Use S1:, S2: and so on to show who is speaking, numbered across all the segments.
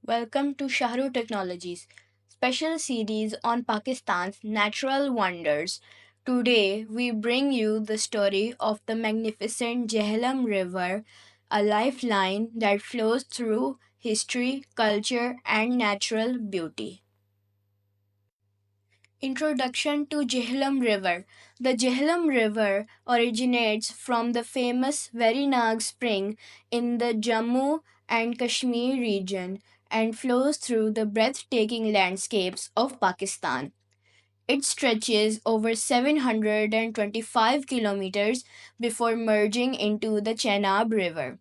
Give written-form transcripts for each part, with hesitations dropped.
S1: Welcome to Shahruh Technologies, special series on Pakistan's natural wonders. Today we bring you the story of the magnificent Jhelum River, a lifeline that flows through history, culture, and natural beauty. Introduction to Jhelum River. The Jhelum River originates from the famous Verinag Spring in the Jammu and Kashmir region and flows through the breathtaking landscapes of Pakistan. It stretches over 725 kilometers before merging into the Chenab River.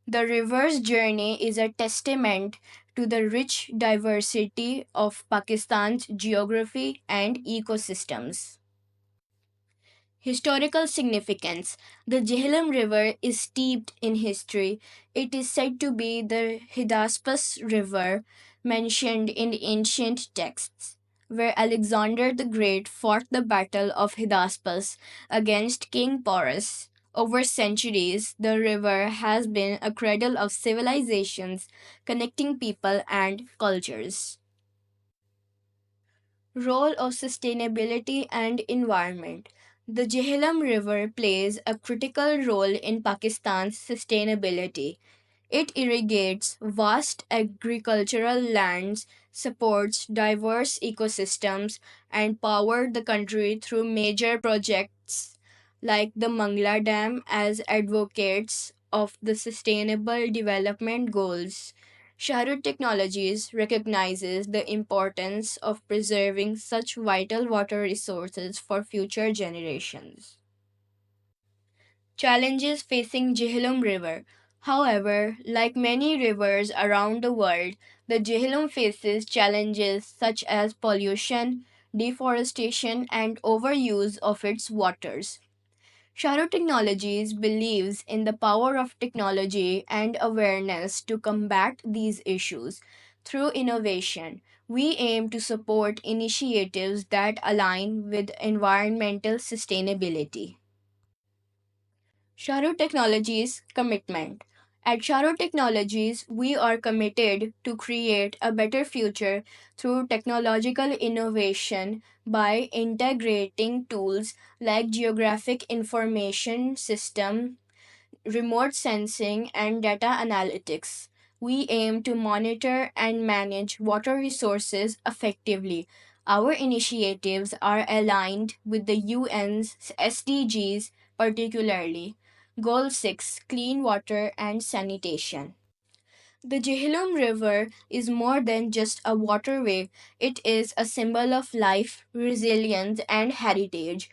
S1: The river's journey is a testament to the rich diversity of Pakistan's geography and ecosystems. Historical significance. The Jhelum River is steeped in history. It is said to be the Hydaspes River mentioned in ancient texts, where Alexander the Great fought the Battle of Hydaspes against King Porus. Over centuries, the river has been a cradle of civilizations, connecting people and cultures. Role of sustainability and environment. The Jhelum River plays a critical role in Pakistan's sustainability. It irrigates vast agricultural lands, supports diverse ecosystems, and powers the country through major projects like the Mangla Dam as advocates of the Sustainable Development Goals. Shahruh Technologies recognizes the importance of preserving such vital water resources for future generations. Challenges facing Jhelum River. However, like many rivers around the world, the Jhelum faces challenges such as pollution, deforestation, and overuse of its waters. Shahruh Technologies believes in the power of technology and awareness to combat these issues. Through innovation, we aim to support initiatives that align with environmental sustainability. Shahruh Technologies commitment. At Shahruh Technologies, we are committed to create a better future through technological innovation by integrating tools like geographic information system, remote sensing, and data analytics. We aim to monitor and manage water resources effectively. Our initiatives are aligned with the UN's SDGs, particularly Goal 6 Clean Water and Sanitation. The Jhelum River is more than just a waterway, it is a symbol of life, resilience, and heritage.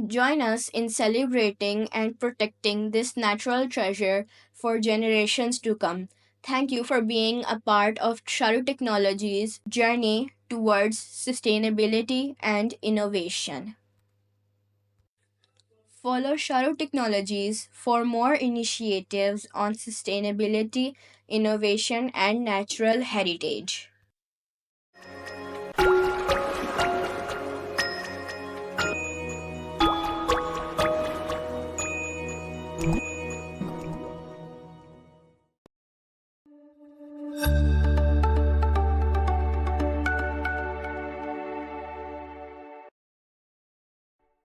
S1: Join us in celebrating and protecting this natural treasure for generations to come. Thank you for being a part of Shahruh Technologies' journey towards sustainability and innovation. Follow Shahruh Technologies for more initiatives on sustainability, innovation, and natural heritage.